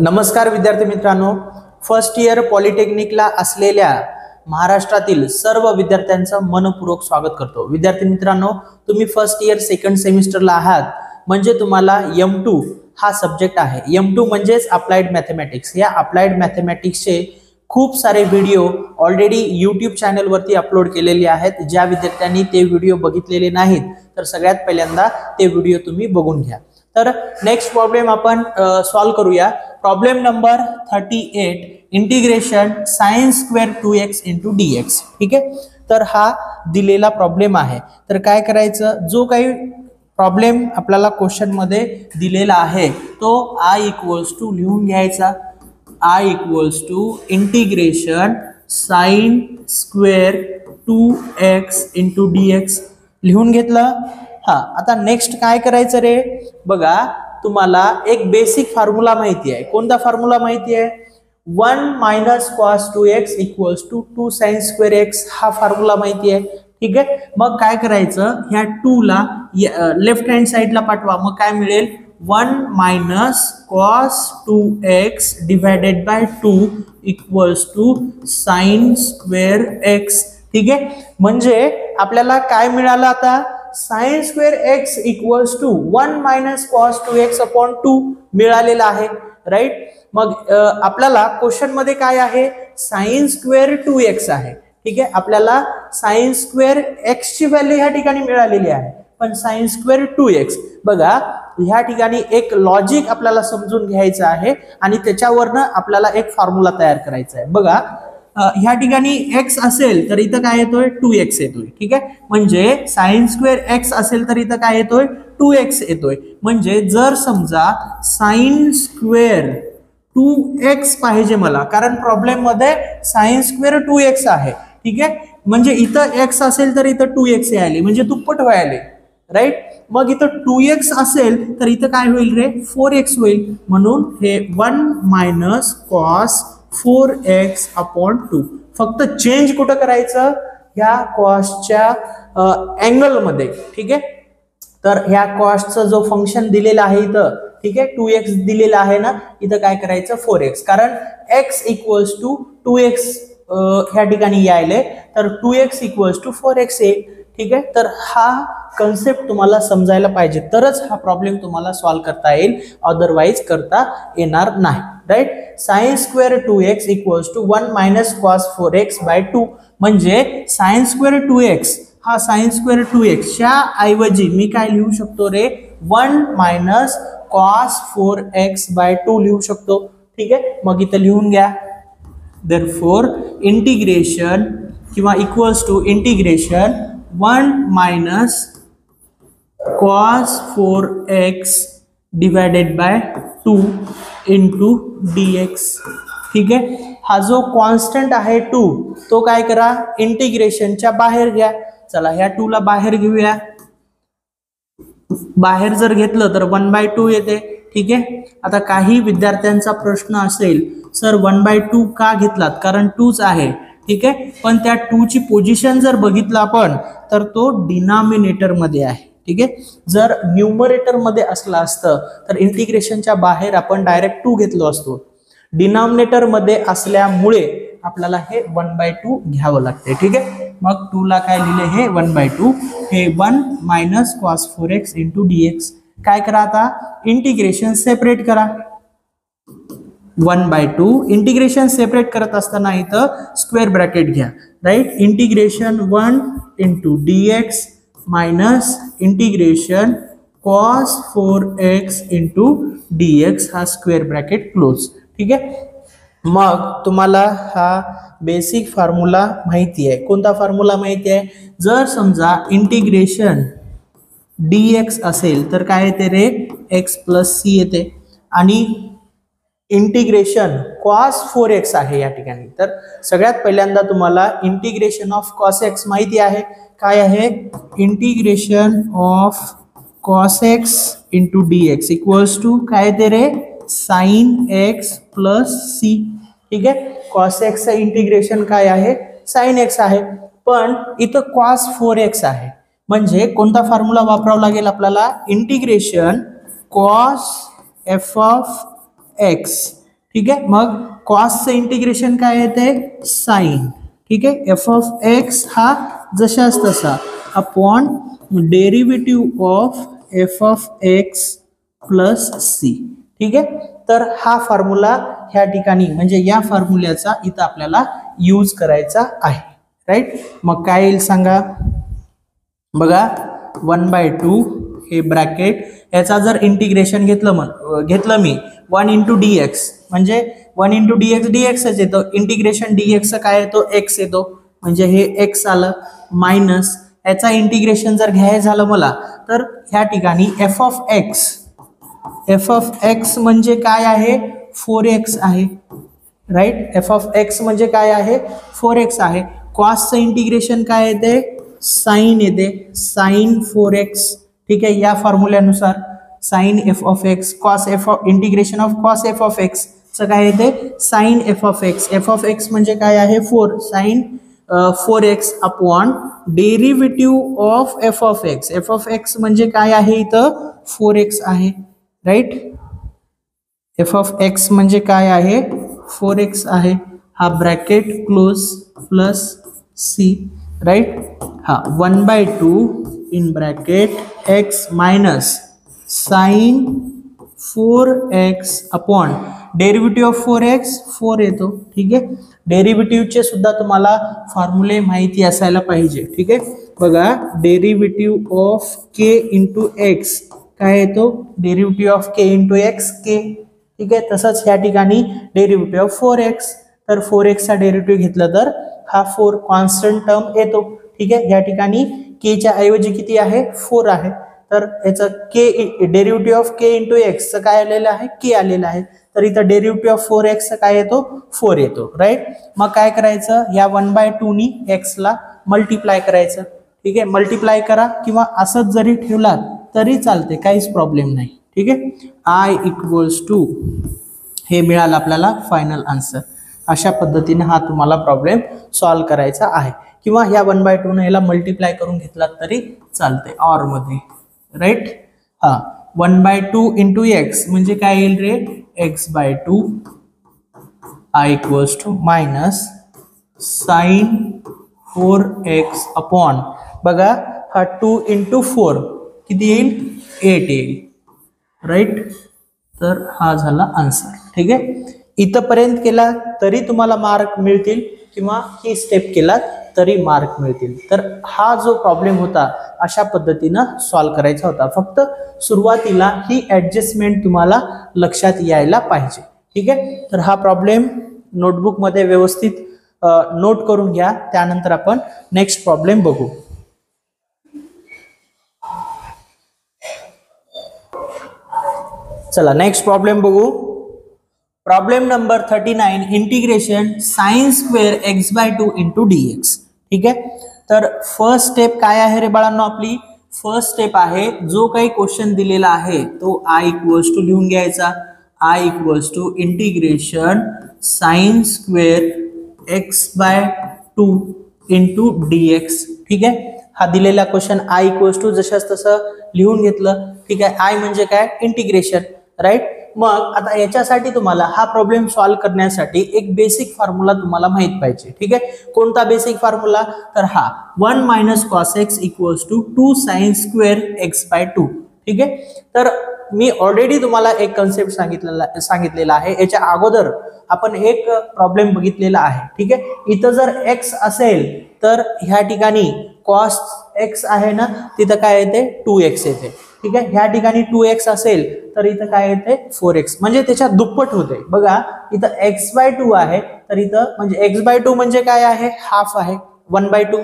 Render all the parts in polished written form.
नमस्कार विद्यार्थी मित्रांनो, फर्स्ट इयर पॉलिटेक्निकला असलेल्या महाराष्ट्रातील सर्व विद्यार्थ्यांचं मनपूर्वक स्वागत करतो। विद्यार्थी मित्रांनो, तुम्ही फर्स्ट इयर सेकंड सेमिस्टरला आहात, म्हणजे तुम्हाला M2 हा सब्जेक्ट आहे। M2 म्हणजेच अप्लाइड मॅथमॅटिक्स। या अप्लाइड मॅथमॅटिक्सचे खूप सारे व्हिडिओ ऑलरेडी YouTube चॅनल वरती अपलोड केलेले आहेत। ज्या विद्यार्थ्यांनी ते व्हिडिओ बघितलेले नाहीत तर सगळ्यात पहिल्यांदा ते व्हिडिओ तुम्ही बघून घ्या। तर नेक्स्ट प्रॉब्लेम आपण सॉल्व करूया। Problem number 38, integration sin square 2x into dx। ठीक आहे, तर हा दिलेला प्रॉब्लेम आहे। तर काय करायचं, जो काही प्रॉब्लेम आपल्याला क्वेश्चन मध्ये दिलेला आहे तो I इक्वल्स टू लिहून घ्यायचा। I equals to integration sin square 2x into dx लिहून घेतलं। हा, आता नेक्स्ट काय करायचं रे, बघा तुम्हाला एक बेसिक फॉर्म्युला माहिती आहे। कोणता फॉर्म्युला माहिती आहे? 1 minus cos 2x equals to 2 sine square x हा फॉर्म्युला माहिती आहे। ठीक आहे, मग काय करायचं, ह्या 2 ला लेफ्ट हँड साइडला पाठवा। मग काय मिळेल, 1 minus cos 2x divided by 2 equals to sine square x। ठीक आहे, म्हणजे आपल्याला काय मिळालं आता, sine square x equals to 1 minus cos 2x upon 2 मिळालेला आहे, राईट। मग आपल्याला क्वेश्चन मध्ये काय आहे, साइन स्क्वेअर 2x आहे। ठीक आहे, आपल्याला साइन स्क्वेअर x ची व्हॅल्यू ह्या ठिकाणी मिळालेली आहे, पण साइन स्क्वेअर 2x बघा ह्या ठिकाणी एक लॉजिक आपल्याला समजून घ्यायचं आहे आणि त्याच्यावरनं आपल्याला एक फॉर्म्युला तयार करायचा आहे। बघा ह्या ठिकाणी x असेल तर इथं काय येतोय, 2x येतोय। ठीक आहे, म्हणजे साइन स्क्वेअर x असेल तर इथं काय येतोय, 2x येतोय। म्हणजे जर समजा साइन स्क्वेअर 2x पाहिजे मला, कारण प्रॉब्लेम मध्ये साइन स्क्वेअर 2x आहे। ठीक आहे, म्हणजे इथं x असेल तर इथं 2x यायले, म्हणजे दुप्पट व्हायले, राईट। मग इथं 2x असेल तर इथं काय होईल रे, 4x होईल। म्हणून हे 1 मायनस कॉस 4x अपॉन 2, फक्त चेंज कुठं करायचं, ह्या कॉसच्या अँगल मध्ये। ठीक आहे, तर ह्या कॉसचं जो फंक्शन दिलेला आहे इथं, ठीक आहे 2x दिलेला आहे ना, इथं काय करायचं 4x, कारण x इक्वल्स टू 2x ह्या ठिकाणी यायले, तर 2x इक्वल्स टू 4x आहे। ठीक आहे, तर हा कन्सेप्ट तुम्हाला समजायला पाहिजे, तरच हा प्रॉब्लेम तुम्हाला सॉल्व करता येईल, अदरवाइज करता येणार नाही, right. Sine square 2x equals to 1 minus cos 4x by 2, म्हणजे साइन स्क्वेअर 2x हा साइन स्क्वेअर 2x च्या ऐवजी मी काय लिहू शकतो रे, 1 मायनस कॉस 4x बाय 2 लिहू शकतो। ठीक आहे, मग इथं लिहून घ्या, देयरफॉर इंटिग्रेशन किंवा equals to integration 1 minus cos 4x divided by 2 into dx। ठीक आहे, हा जो कॉन्स्टंट आहे 2 तो काय करा, इंटिग्रेशनच्या बाहेर घ्या। चला ह्या 2 ला बाहेर घेऊया, बाहेर जर घेतलं तर 1/2 येते। ठीक आहे, आता काही विद्यार्थ्यांचा प्रश्न असेल, सर 1/2 का घेतलात, कारण 2च आहे। ठीक आहे, पण त्या 2 ची पोझिशन जर बघितलं आपण तर तो डिनॉमिनेटर मध्ये आहे। ठीक आहे, जर न्यूमरेटर मध्ये असला असतं तर इंटिग्रेशनच्या बाहेर आपण डायरेक्ट 2 घेतलो असतो। डिनॉमिनेटर मध्ये असल्यामुळे आपल्याला हे 1/2 घ्यावं लागते। ठीक आहे, मग 2 ला काय लिहिले, हे 1/2, हे 1 minus cos 4x into dx। काय करा आता, इंटिग्रेशन सेपरेट करा, 1/2 इंटिग्रेशन सेपरेट करत असताना इथं स्क्वेअर ब्रॅकेट घ्या, right. Integration 1 into dx minus integration cos 4x into dx हा स्क्वेअर ब्रॅकेट क्लोज। ठीक आहे, मग तुम्हाला हा बेसिक फॉर्म्युला माहिती आहे। कोणता फॉर्म्युला माहिती आहे? जर समजा इंटिग्रेशन dx असेल तर काय येते रे, x प्लस c येते, आणि इंटिग्रेशन कॉस 4x आहे या ठिकाणी, तर सगळ्यात पहिल्यांदा तुम्हाला इंटिग्रेशन ऑफ कॉस x माहिती आहे, काय आहे, integration of cos x into dx equals to काय येते रे, साइन x प्लस c। ठीक आहे, कॉस x चं इंटिग्रेशन काय आहे, साइन x आहे, पण इथं कॉस 4x आहे, म्हणजे कोणता फॉर्म्युला वापरावा लागेल आपल्याला, integration cos f of x ठीक आहे. मग कॉसचं इंटिग्रेशन काय येते साइन. ठीक आहे. एफ ऑफ एक्स हा जशाच तसा upon derivative of f of x plus c. ठीक आहे. तर हा फॉर्म्युला ह्या ठिकाणी म्हणजे या फॉर्म्युल्याचा इथं आपल्याला यूज करायचा आहे. राईट. मग काय येईल सांगा बघा 1/2 हे ब्रॅकेट याचा जर इंटिग्रेशन घेतलं मी 1 इंटू dx म्हणजे 1 इंटू dx dxच येतो. इंटिग्रेशन dx काय येतो x येतो म्हणजे हे x आलं मायनस याचा इंटिग्रेशन जर घ्यायचं झालं मला तर ह्या ठिकाणी एफ ऑफ एक्स म्हणजे काय आहे 4x आहे. राईट. एफ ऑफ एक्स म्हणजे काय आहे 4x आहे. कॉसचं इंटिग्रेशन काय येते साइन येते साइन 4x. ठीक आहे. या फॉर्म्युल्यानुसार sine f of x cos f of integration of cos f of x चं काय येते sine f of x. F of x म्हणजे काय आहे 4 sine 4x upon derivative of f of x. F of x म्हणजे काय आहे इथं 4x आहे. राईट. एफ ऑफ एक्स म्हणजे काय आहे 4x आहे. हा bracket close plus c. Right. हा 1/2 in bracket x minus sine 4x upon derivative of 4x 4 येतो. ठीक आहे. डेरिव्हेटिव्हचे सुद्धा तुम्हाला फॉर्म्युले माहिती असायला पाहिजे. ठीक आहे. बघा derivative of k into x काय येतो derivative of k into x k. ठीक आहे. तसंच ह्या ठिकाणी डेरिव्हेटिव्ह ऑफ 4x तर 4x चा डेरिव्हेटिव्ह घेतलं तर हा 4 कॉन्स्टंट टर्म येतो. ठीक आहे. या ठिकाणी k च्या ऐवजी किती आहे 4 आहे तर याचं k derivative of k into x काय आलेलं आहे k आलेलं आहे. तर इथं डेरिव्हेटिव्ह ऑफ 4x काय येतो 4 येतो. राईट. मग काय करायचं या 1/2 नी x ला मल्टिप्लाय करायचं. ठीक आहे. मल्टिप्लाय करा किंवा असंच जरी ठेवला तरी चालते काहीच प्रॉब्लेम नाही. ठीक आहे. I इक्वल्स टू हे मिळालं आपल्याला फायनल आन्सर. अशा पद्धतीने हा तुम्हाला प्रॉब्लेम सॉल्व्ह करायचा आहे किंवा ह्या 1/2 ने याला मल्टिप्लाय करून घेतला तरी चालते ऑर मध्ये. राईट. हा 1/2 इंटू एक्स म्हणजे काय येईल रे x/2 I equals to minus sine 4x upon बघा हा 2 इंटू 4 किती येईल 8 येईल. राईट. तर हा झाला आन्सर. ठीक आहे. इथपर्यंत केला तरी तुम्हाला मार्क मिळतील किंवा ही स्टेप केला तरी मार्क मिळतील. तर हा जो प्रॉब्लेम होता अशा पद्धतीनं सॉल्व्ह करायचा होता. फक्त सुरुवातीला ही ऍडजस्टमेंट तुम्हाला लक्षात यायला पाहिजे. ठीक आहे. तर हा प्रॉब्लेम नोटबुक मध्ये व्यवस्थित नोट करून घ्या. त्यानंतर आपण नेक्स्ट प्रॉब्लेम बघू. चला नेक्स्ट प्रॉब्लेम बघू. Problem number 39 integration sine square x/2 into dx. ठीक आहे. तर फर्स्ट स्टेप काय आहे रे बाळांनो आपली फर्स्ट स्टेप आहे जो काही क्वेश्चन दिलेला आहे तो I इक्वल्स टू लिहून घ्यायचा. I equals to integration sine square x/2 into dx. ठीक आहे. हा दिलेला क्वेश्चन I इक्वल्स टू जशाच तसं लिहून घेतलं. ठीक आहे. I म्हणजे काय इंटिग्रेशन. राईट. मग आता याच्यासाठी तुम्हाला हा प्रॉब्लेम सॉल्व्ह करण्यासाठी एक बेसिक फॉर्म्युला तुम्हाला माहित पाहिजे. ठीक आहे. कोणता बेसिक फॉर्म्युला तर हा 1 minus cos x equals to 2 sine square x/2. ठीक आहे. तर मी ऑलरेडी तुम्हाला एक कन्सेप्ट सांगितलेला आहे. याच्या अगोदर आपण एक प्रॉब्लेम बघितलेला आहे. ठीक आहे. इथं जर x असेल तर ह्या ठिकाणी कॉस एक्स आहे ना तिथं काय येते 2x येते. ठीक आहे. ह्या ठिकाणी 2x असेल तर इथं काय येते 4x म्हणजे त्याच्या दुप्पट होते. बघा इथं x/2 आहे तर इथं म्हणजे x/2 म्हणजे काय आहे हाफ आहे. 1/2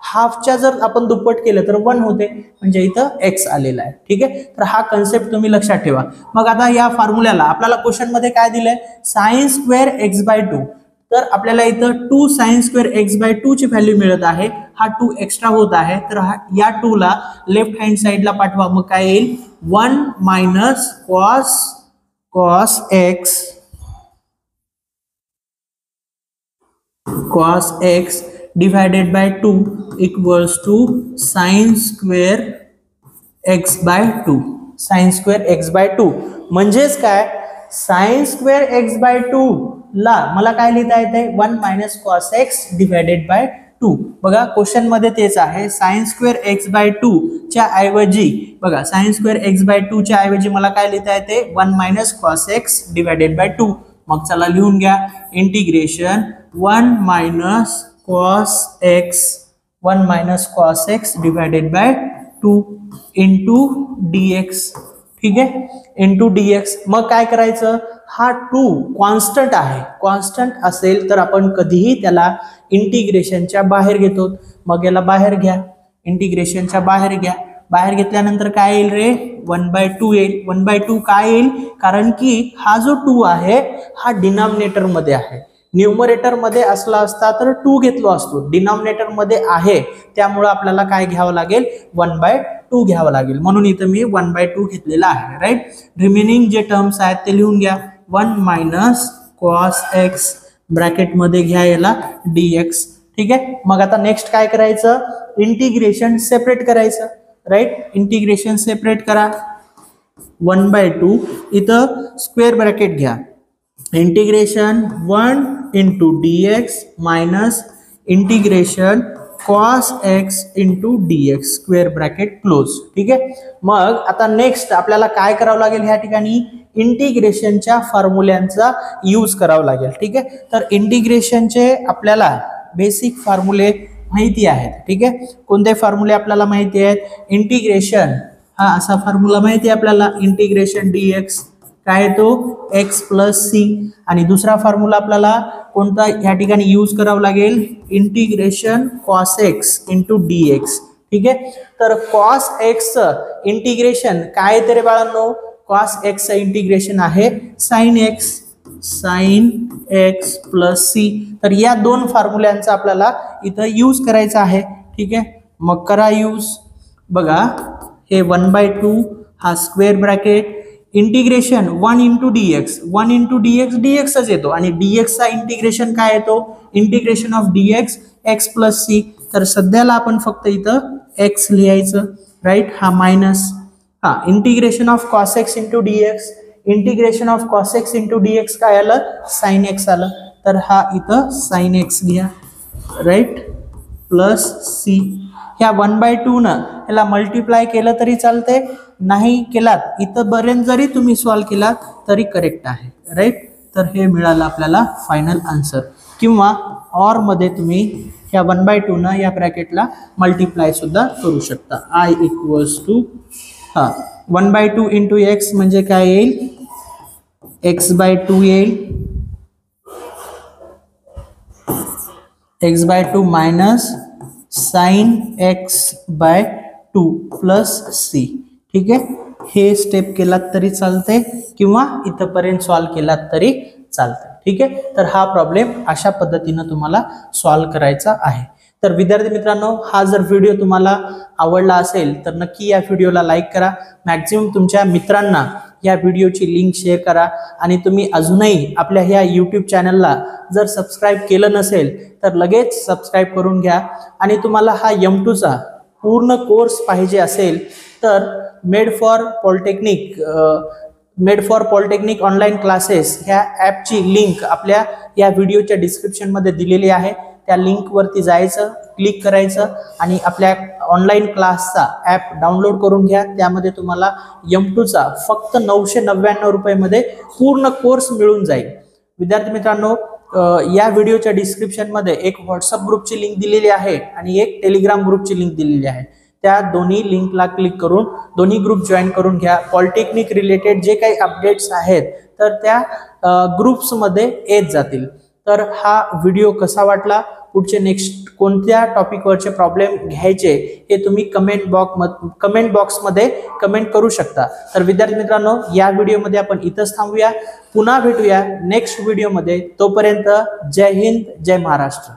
हाफच्या जर आपण दुप्पट केलं तर 1 होते म्हणजे इथं x आलेला आहे. ठीक आहे. तर हा कन्सेप्ट तुम्ही लक्षात ठेवा. मग आता या फॉर्म्युल्याला आपल्याला क्वेश्चन मध्ये काय दिलंय साइन स्क्वेअर x/2 तर आपल्याला इथं 2 साइन स्क्वेअर x/2 ची व्हॅल्यू मिळत आहे. हा 2 एक्स्ट्रा होत आहे तर या 2 ला लेफ्ट हँड साइडला पाठवा. मग काय येईल 1 minus cos x divided by 2 equals to sine square x/2. Sine square x/2 म्हणजेच काय साइन स्क्वेअर एक्स बाय 2 ला मला काय लिहिता येते 1 minus cos x divided by 2. बघा क्वेश्चन मध्ये तेच आहे. साइन स्क्वेअर एक्स बाय 2 च्या ऐवजी बघा साइन स्क्वेअर एक्स बाय 2 च्या ऐवजी मला काय लिहिता येते 1 minus cos x divided by 2. मग चला लिहून घ्या integration 1 minus cos x divided by 2 into dx. ठीक आहे, इंटू dx. मग काय करायचं, हा 2 कॉन्स्टंट आहे. कॉन्स्टंट असेल तर आपण कधीही त्याला इंटिग्रेशनच्या बाहेर घेतो. मग याला बाहेर घ्या, इंटिग्रेशनच्या बाहेर घ्या. बाहेर घेतल्यानंतर काय येईल रे 1/2 येईल. 1/2 काय येईल, कारण की हा जो 2 आहे हा डिनॉमिनेटर मध्ये आहे. न्यूमरेटर मध्ये असला असता तर 2 घेतलो असतो. डिनॉमिनेटर मध्ये आहे त्यामुळे आपल्याला काय घ्यावं लागेल 1/2 घ्यावं लागेल. म्हणून इथं मी 1/2 घेतलेला आहे. राईट. रिमेनिंग जे टर्म्स आहेत ते लिहून घ्या. 1 मायनस कॉस एक्स ब्रॅकेट मध्ये घ्या याला dx. ठीक आहे. मग आता नेक्स्ट काय करायचं, इंटिग्रेशन सेपरेट करायचं. राईट. इंटिग्रेशन सेपरेट करा. 1/2 इथं स्क्वेअर ब्रॅकेट घ्या. Integration 1 into dx minus integration cos x into dx square bracket close. ठीक आहे. मग आता नेक्स्ट आपल्याला काय करावं लागेल, ह्या ठिकाणी इंटिग्रेशनच्या फॉर्म्युल्यांचा यूज करावा लागेल. ठीक आहे. तर इंटिग्रेशनचे आपल्याला बेसिक फॉर्म्युले माहिती आहेत. ठीक आहे. कोणते फॉर्म्युले आपल्याला माहिती आहेत, इंटिग्रेशन हा असा फॉर्म्युला माहिती आहे आपल्याला, इंटिग्रेशन dx काय तो x प्लस सी. आणि दुसरा फॉर्म्युला आपल्याला कोणता या ठिकाणी यूज करावा लागेल, integration cos x into dx. ठीक आहे. तर कॉस एक्स इंटिग्रेशन काय तरी बाळांनो, कॉस एक्स इंटिग्रेशन आहे साइन एक्स प्लस सी. तर या दोन फॉर्म्युल्यांचा आपल्याला इथं यूज करायचा आहे. ठीक आहे. मग करा यूज. बघा हे 1/2 हा square bracket integration 1 into dx. 1 into dxच येतो आणि dx चा इंटिग्रेशन काय येतो, integration of dx x plus C. तर सध्याला आपण फक्त इथं x लिहायचं. राईट. हा मायनस हा integration of cos x into dx. Integration of cos x into dx काय आलं, साइन एक्स आलं. तर हा इथं साइन एक्स घ्या. राईट. Plus c. ह्या 1/2 न ह्याला मल्टिप्लाय केलं तरी चालते, नाही केलात इथं पर्यंत जरी तुम्ही सॉल्व केला तरी करेक्ट आहे. राईट. तर हे मिळालं आपल्याला फायनल आन्सर. किंवा ऑर मध्ये तुम्ही ह्या 1/2 न या ब्रॅकेटला मल्टिप्लाय सुद्धा करू शकता. I equals to 1/2 into x म्हणजे काय येईल, x/2 येईल. x/2 minus sign x/2 plus c. ठीक आहे. हे स्टेप केलात तरी चालते किंवा इथपर्यंत सॉल्व केलात तरी चालते. ठीक आहे. तर हा प्रॉब्लेम अशा पद्धतीने तुम्हाला सॉल्व करायचा आहे. तर विद्यार्थी मित्रांनो, हा जर व्हिडिओ तुम्हाला आवडला असेल तर नक्की या व्हिडिओला लाईक करा. मॅक्झिमम तुमच्या मित्रांना या व्हिडिओची लिंक शेअर करा. आणि तुम्ही अजूनही आपल्या ह्या यूट्यूब चॅनलला जर सबस्क्राईब केलं नसेल तर लगेच सबस्क्राईब करून घ्या. आणि तुम्हाला हा M2 चा पूर्ण कोर्स पाहिजे असेल तर made for polytechnic online classes ह्या ॲपची लिंक आपल्या या व्हिडिओच्या डिस्क्रिप्शनमध्ये दिलेली आहे. त्या लिंकवरती जायचं, क्लिक करायचं आणि आपल्या ऑनलाईन क्लासचा ॲप डाउनलोड करून घ्या. त्यामध्ये तुम्हाला M2 चा फक्त 999 रुपयामध्ये पूर्ण कोर्स मिळून जाईल. विद्यार्थी मित्रांनो, या व्हिडिओच्या डिस्क्रिप्शनमध्ये एक व्हॉट्सअप ग्रुपची लिंक दिलेली आहे आणि एक टेलिग्राम ग्रुपची लिंक दिलेली आहे. त्या दोन्ही लिंकला क्लिक करून दोन्ही ग्रुप जॉईन करून घ्या. पॉलिटेक्निक रिलेटेड जे काही अपडेट्स आहेत तर त्या ग्रुप्समध्ये येत जातील. तर हा व्हिडिओ कसा वाटला, पुढचे नेक्स्ट कोणत्या टॉपिकवरचे प्रॉब्लेम घ्यायचे हे तुम्ही कमेंट बॉक्समध्ये कमेंट करू शकता. तर विद्यार्थी मित्रांनो, या व्हिडिओमध्ये आपण इथंच थांबूया. पुन्हा भेटूया नेक्स्ट व्हिडिओमध्ये. तोपर्यंत जय हिंद, जय महाराष्ट्र.